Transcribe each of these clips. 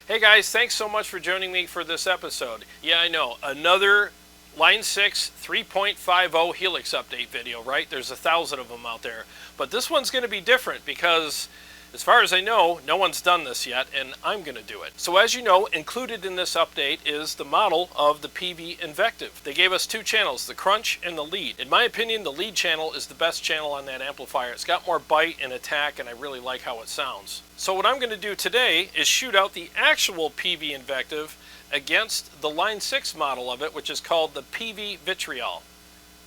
Hey guys, thanks so much for joining me for this episode. Yeah, I know, another Line 6 3.50 Helix update video, right? There's 1,000 of them out there. But this one's going to be different because, as far as I know, no one's done this yet, and I'm going to do it. So as you know, included in this update is the model of the Peavey Invective. They gave us two channels, the crunch and the lead. In my opinion, the lead channel is the best channel on that amplifier. It's got more bite and attack, and I really like how it sounds. So what I'm going to do today is shoot out the actual Peavey Invective against the Line 6 model of it, which is called the PV Vitriol.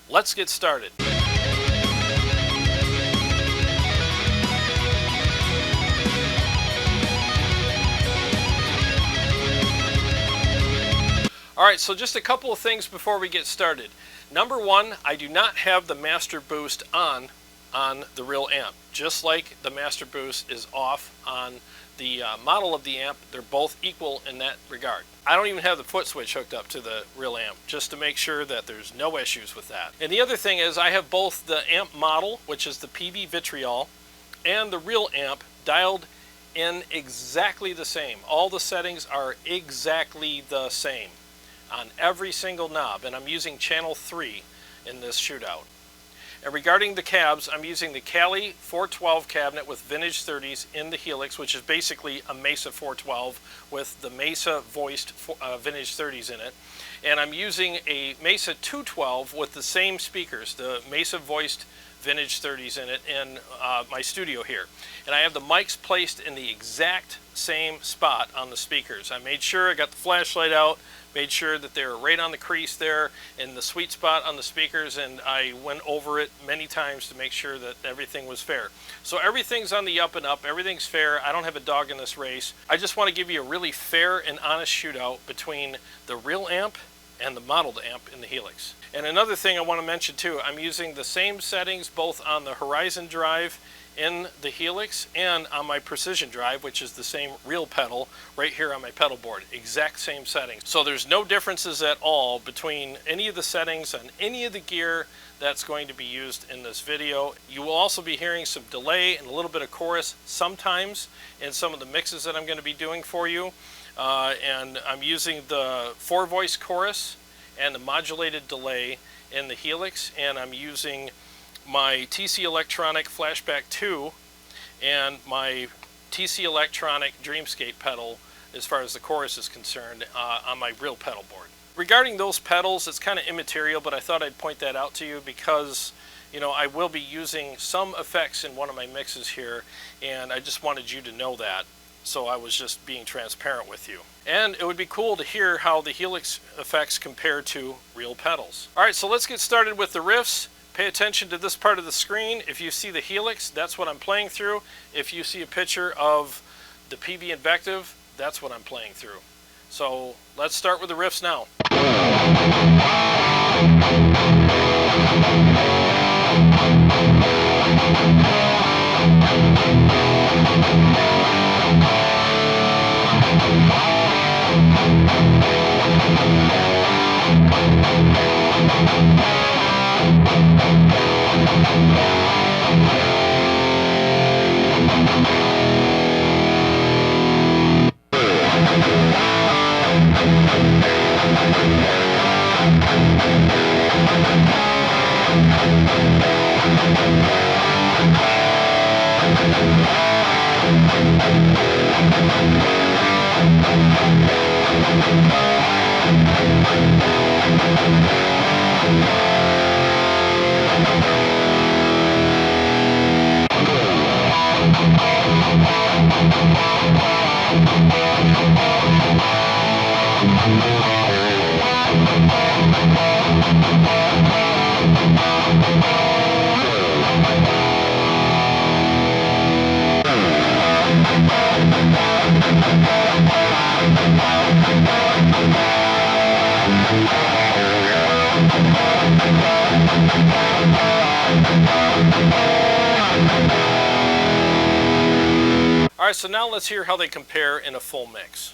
Let's get started. Alright, so just a couple of things before we get started. Number one, I do not have the master boost on the real amp. Just like the master boost is off on the model of the amp, they're both equal in that regard. I don't even have the foot switch hooked up to the real amp, just to make sure that there's no issues with that. And the other thing is I have both the amp model, which is the PV Vitriol, and the real amp dialed in exactly the same. All the settings are exactly the same on every single knob, and I'm using channel 3 in this shootout. And regarding the cabs, I'm using the Cali 412 cabinet with vintage 30s in the Helix, which is basically a Mesa 412 with the Mesa voiced vintage 30s in it. And I'm using a Mesa 212 with the same speakers, the Mesa voiced vintage 30s in it, in my studio here. And I have the mics placed in the exact same spot on the speakers. I made sure I got the flashlight out, made sure that they were right on the crease there in the sweet spot on the speakers, and I went over it many times to make sure that everything was fair. So everything's on the up and up, everything's fair. I don't have a dog in this race. I just want to give you a really fair and honest shootout between the real amp and the modeled amp in the Helix. And another thing I want to mention too, I'm using the same settings both on the Horizon drive in the Helix and on my Precision drive, which is the same real pedal right here on my pedal board. Exact same settings. So there's no differences at all between any of the settings on any of the gear that's going to be used in this video. You will also be hearing some delay and a little bit of chorus sometimes in some of the mixes that I'm going to be doing for you. And I'm using the 4-voice chorus and the modulated delay in the Helix, and I'm using my TC Electronic Flashback 2 and my TC Electronic Dreamscape pedal as far as the chorus is concerned on my real pedal board. Regarding those pedals, it's kind of immaterial, but I thought I'd point that out to you because, you know, I will be using some effects in one of my mixes here, and I just wanted you to know that. So I was just being transparent with you. And it would be cool to hear how the Helix effects compare to real pedals. Alright, so let's get started with the riffs. Pay attention to this part of the screen. If you see the Helix, that's what I'm playing through. If you see a picture of the PV Invective, that's what I'm playing through. So let's start with the riffs now. Alright, so now let's hear how they compare in a full mix.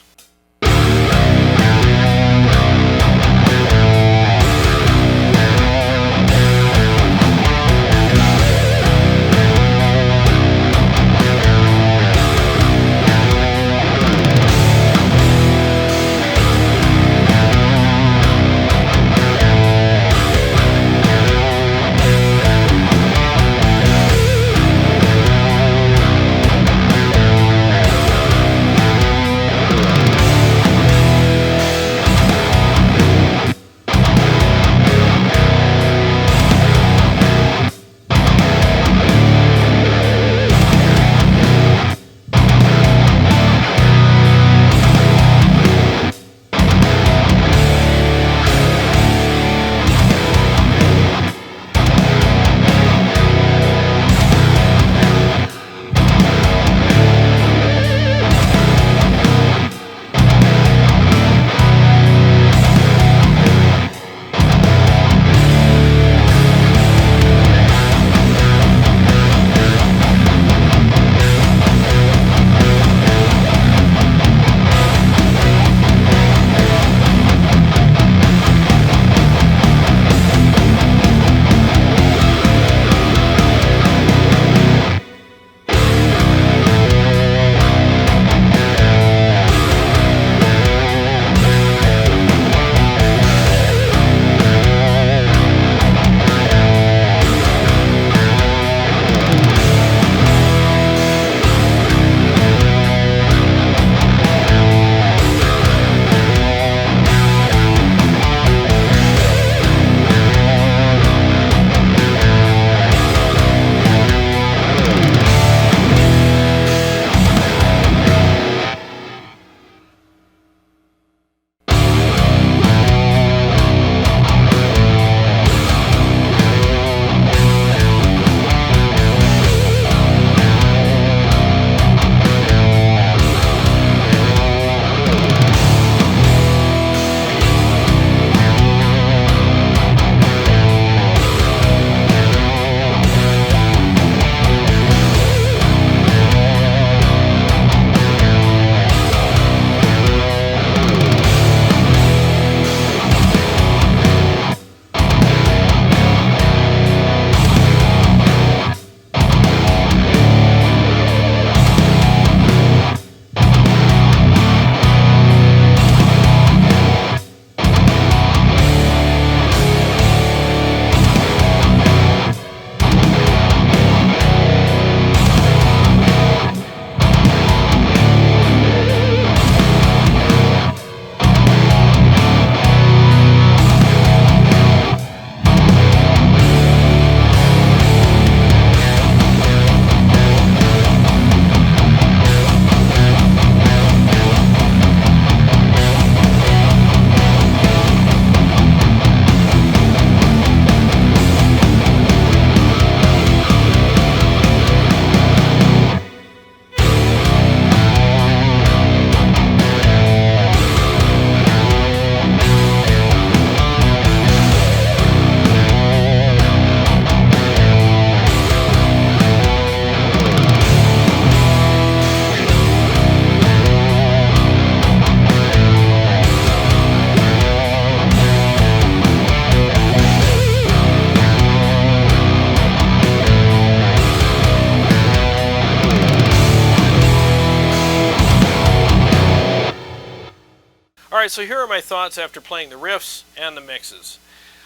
Alright, so here are my thoughts after playing the riffs and the mixes.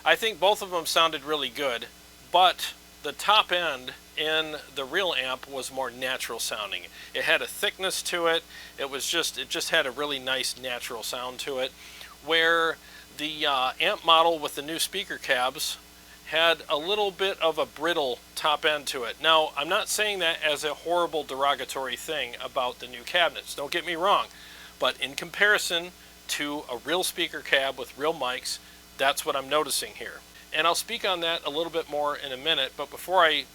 I think both of them sounded really good, but the top end in the real amp was more natural sounding. It had a thickness to it. It just had a really nice natural sound to it, where the amp model with the new speaker cabs had a little bit of a brittle top end to it. Now, I'm not saying that as a horrible derogatory thing about the new cabinets, don't get me wrong, but in comparison to a real speaker cab with real mics, that's what I'm noticing here. And I'll speak on that a little bit more in a minute, but before I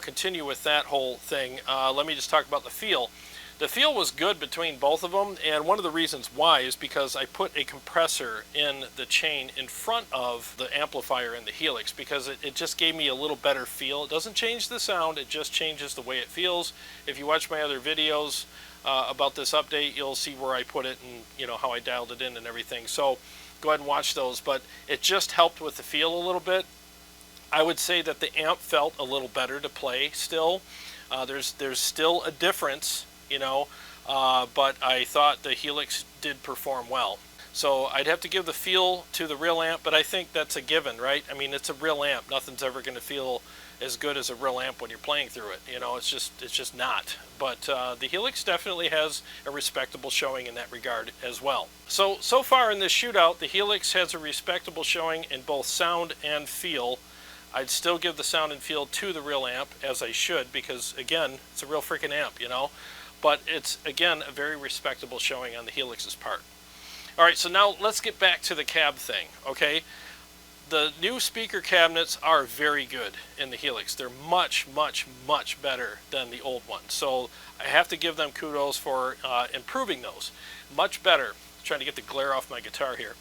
continue with that whole thing, let me just talk about the feel. The feel was good between both of them, and one of the reasons why is because I put a compressor in the chain in front of the amplifier in the Helix, because it just gave me a little better feel. It doesn't change the sound, it just changes the way it feels. If you watch my other videos about this update, you'll see where I put it and how I dialed it in and everything. So go ahead and watch those, but it just helped with the feel a little bit. I would say that the amp felt a little better to play still. There's still a difference, but I thought the Helix did perform well. So I'd have to give the feel to the real amp, but I think that's a given, right? I mean, it's a real amp. Nothing's ever going to feel as good as a real amp when you're playing through it. It's just not. But the Helix definitely has a respectable showing in that regard as well. So far in this shootout, the Helix has a respectable showing in both sound and feel. I'd still give the sound and feel to the real amp, as I should, because again, it's a real freaking amp, but it's again a very respectable showing on the Helix's part. Alright, so now let's get back to the cab thing, okay? The new speaker cabinets are very good in the Helix. They're much, much, much better than the old ones. So I have to give them kudos for improving those. Much better. I'm trying to get the glare off my guitar here.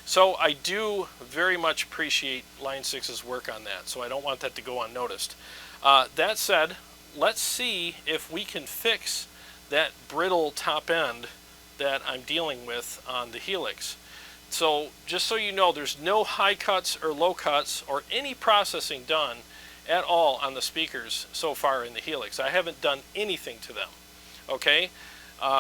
So I do very much appreciate Line 6's work on that, so I don't want that to go unnoticed. That said, let's see if we can fix that brittle top end that I'm dealing with on the Helix. So just so you know, there's no high cuts or low cuts or any processing done at all on the speakers so far in the Helix. I haven't done anything to them, okay?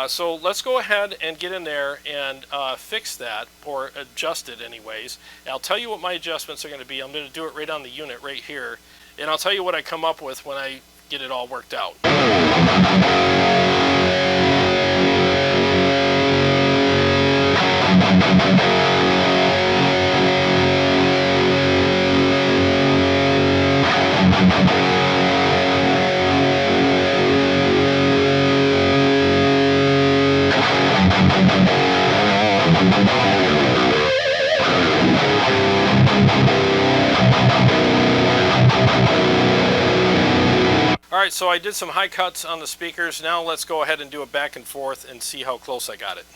So let's go ahead and get in there and fix that, or adjust it anyways. And I'll tell you what my adjustments are going to be. I'm going to do it right on the unit right here, and I'll tell you what I come up with when I get it all worked out. Alright, so I did some high cuts on the speakers. Now let's go ahead and do a back and forth and see how close I got it.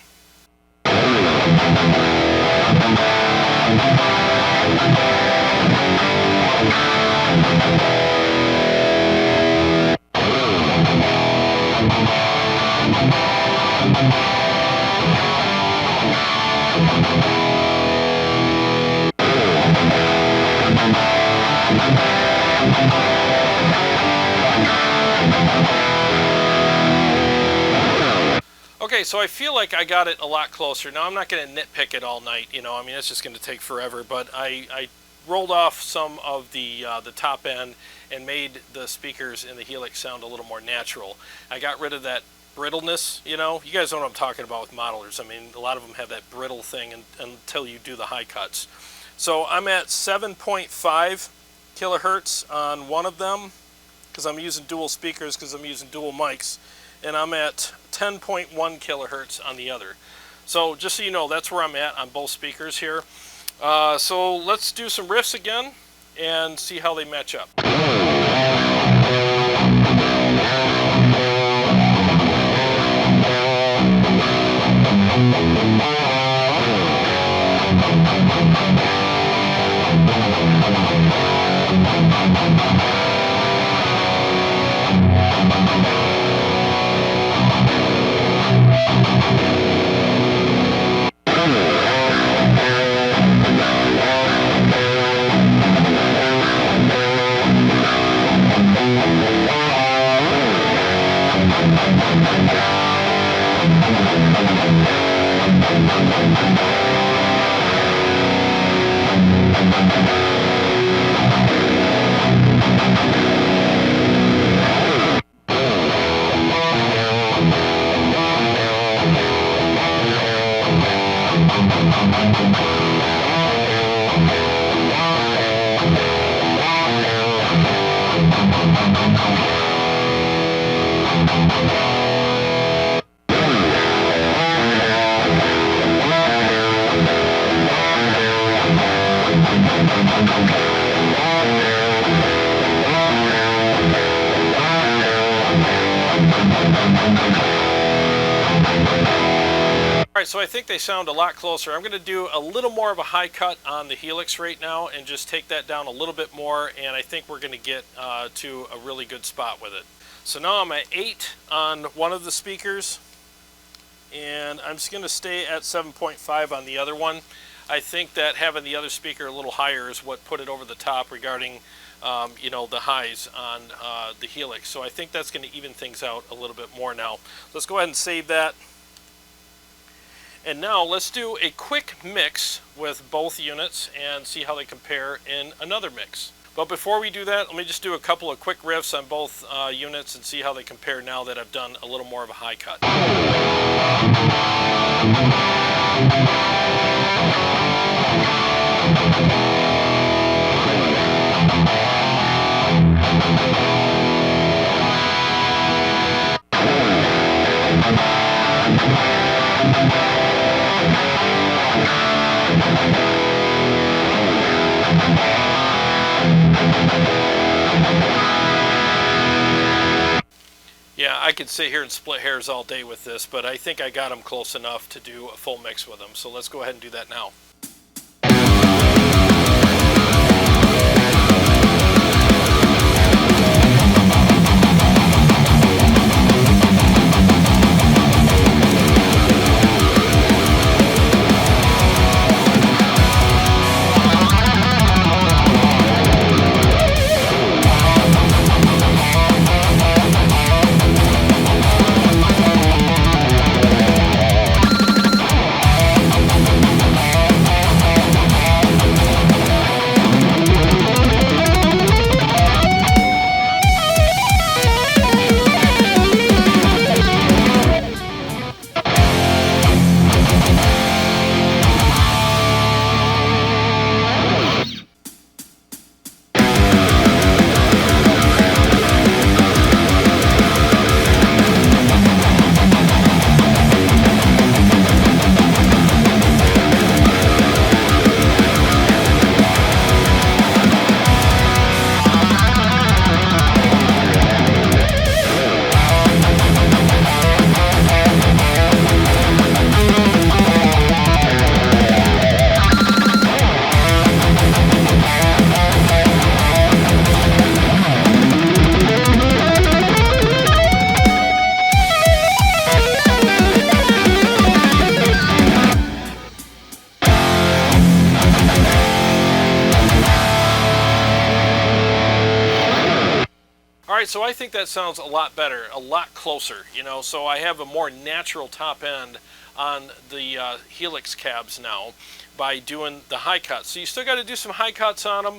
Okay, so I feel like I got it a lot closer. Now I'm not going to nitpick it all night, I mean, it's just going to take forever, but I rolled off some of the top end and made the speakers in the Helix sound a little more natural. I got rid of that brittleness, you guys know what I'm talking about with modelers. I mean, a lot of them have that brittle thing until you do the high cuts. So I'm at 7.5 kilohertz on one of them, because I'm using dual speakers, because I'm using dual mics, and I'm at 10.1 kilohertz on the other. So just so you know, that's where I'm at on both speakers here. So let's do some riffs again and see how they match up. Alright, so I think they sound a lot closer. I'm going to do a little more of a high cut on the Helix right now and just take that down a little bit more, and I think we're going to get to a really good spot with it. So now I'm at 8 on one of the speakers, and I'm just going to stay at 7.5 on the other one. I think that having the other speaker a little higher is what put it over the top regarding you know, the highs on the Helix. So I think that's going to even things out a little bit more now. Let's go ahead and save that. And now let's do a quick mix with both units and see how they compare in another mix. But before we do that, let me just do a couple of quick riffs on both units and see how they compare now that I've done a little more of a high cut. Yeah, I could sit here and split hairs all day with this, but I think I got them close enough to do a full mix with them. So let's go ahead and do that now. Alright, so I think that sounds a lot better, a lot closer, you know, so I have a more natural top end on the Helix cabs now by doing the high cuts. So you still got to do some high cuts on them,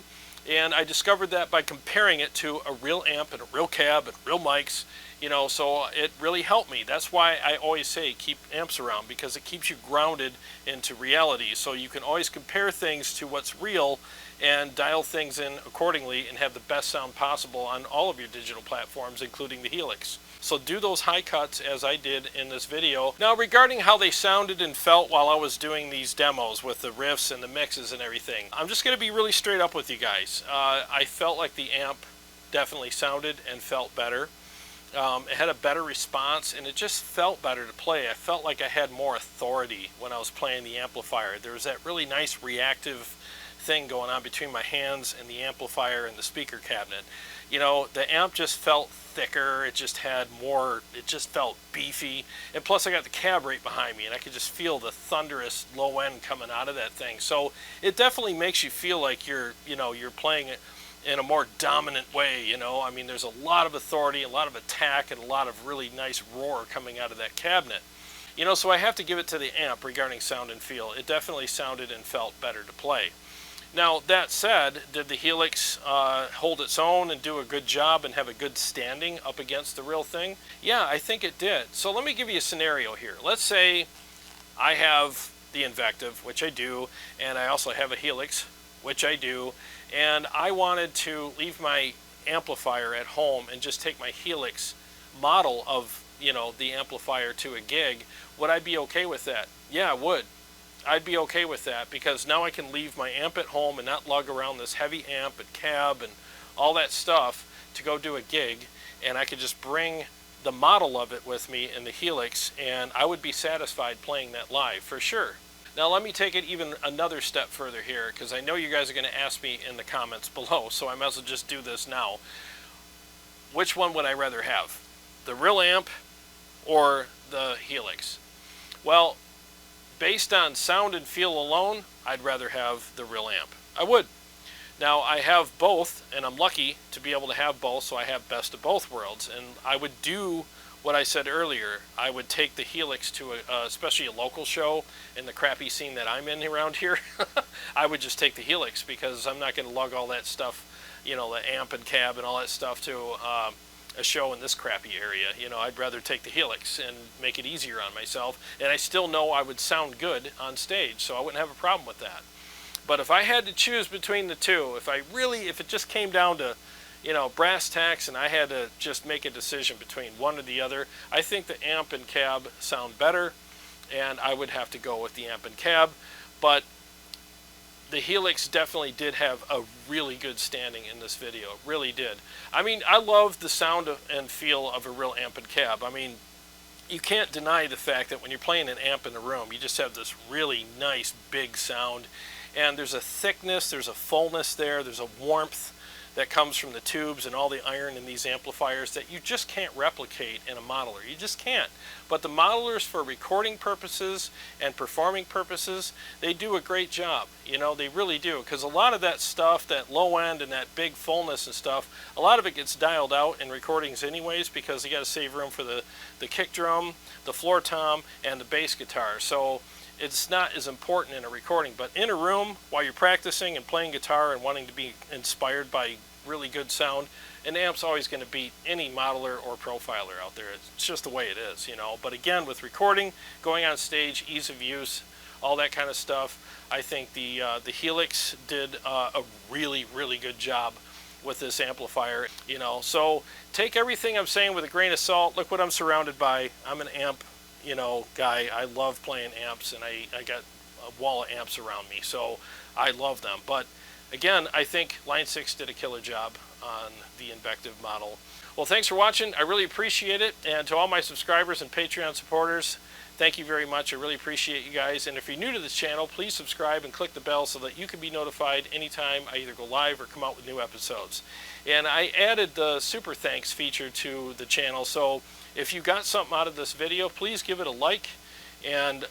and I discovered that by comparing it to a real amp and a real cab and real mics, you know, so it really helped me. That's why I always say keep amps around, because it keeps you grounded into reality. So you can always compare things to what's real and dial things in accordingly and have the best sound possible on all of your digital platforms, including the Helix. So do those high cuts as I did in this video. Now regarding how they sounded and felt while I was doing these demos with the riffs and the mixes and everything, I'm just going to be really straight up with you guys. I felt like the amp definitely sounded and felt better. It had a better response, and it just felt better to play. I felt like I had more authority when I was playing the amplifier. There was that really nice reactive thing going on between my hands and the amplifier and the speaker cabinet. You know, the amp just felt thicker, it just had more, it just felt beefy, and plus I got the cab right behind me and I could just feel the thunderous low end coming out of that thing. So it definitely makes you feel like you're, you know, you're playing it in a more dominant way, you know. I mean, there's a lot of authority, a lot of attack, and a lot of really nice roar coming out of that cabinet. You know, so I have to give it to the amp regarding sound and feel. It definitely sounded and felt better to play. Now, that said, did the Helix hold its own and do a good job and have a good standing up against the real thing? Yeah, I think it did. So let me give you a scenario here. Let's say I have the Invective, which I do, and I also have a Helix, which I do, and I wanted to leave my amplifier at home and just take my Helix model of, you know, the amplifier to a gig. Would I be okay with that? Yeah, I would. I'd be okay with that, because now I can leave my amp at home and not lug around this heavy amp and cab and all that stuff to go do a gig, and I could just bring the model of it with me in the Helix, and I would be satisfied playing that live for sure. Now let me take it even another step further here, because I know you guys are going to ask me in the comments below, so I might as well just do this now. Which one would I rather have? The real amp or the Helix? Well, based on sound and feel alone, I'd rather have the real amp. I would. Now, I have both, and I'm lucky to be able to have both, so I have best of both worlds. And I would do what I said earlier. I would take the Helix to especially a local show in the crappy scene that I'm in around here. I would just take the Helix, because I'm not going to lug all that stuff, you know, the amp and cab and all that stuff to a show in this crappy area. You know, I'd rather take the Helix and make it easier on myself, and I still know I would sound good on stage, so I wouldn't have a problem with that. But if I had to choose between the two, if it just came down to, you know, brass tacks, and I had to just make a decision between one or the other, I think the amp and cab sound better, and I would have to go with the amp and cab. But the Helix definitely did have a really good standing in this video. It really did. I mean, I love the sound and feel of a real amp and cab. I mean, you can't deny the fact that when you're playing an amp in a room, you just have this really nice big sound. And there's a thickness, there's a fullness there, there's a warmth that comes from the tubes and all the iron in these amplifiers that you just can't replicate in a modeler. You just can't. But the modelers, for recording purposes and performing purposes, they do a great job. You know, they really do. Because a lot of that stuff, that low end and that big fullness and stuff, a lot of it gets dialed out in recordings anyways, because you got to save room for the kick drum, the floor tom, and the bass guitar. So it's not as important in a recording. But in a room, while you're practicing and playing guitar and wanting to be inspired by really good sound, an amp's always going to beat any modeler or profiler out there. It's just the way it is, you know. But again, with recording, going on stage, ease of use, all that kind of stuff, I think the Helix did a really, really good job with this amplifier, you know. So take everything I'm saying with a grain of salt. Look what I'm surrounded by. I'm an amp, you know, guy. I love playing amps, and I got a wall of amps around me, so I love them. But again, I think Line 6 did a killer job on the Invective model. Well, thanks for watching. I really appreciate it. And to all my subscribers and Patreon supporters, thank you very much. I really appreciate you guys. And if you're new to this channel, please subscribe and click the bell so that you can be notified anytime I either go live or come out with new episodes. And I added the super thanks feature to the channel. So if you got something out of this video, please give it a like. And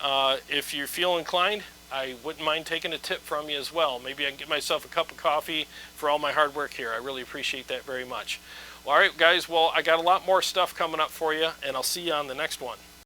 if you feel inclined, I wouldn't mind taking a tip from you as well. Maybe I can get myself a cup of coffee for all my hard work here. I really appreciate that very much. Well, all right, guys. Well, I got a lot more stuff coming up for you, and I'll see you on the next one.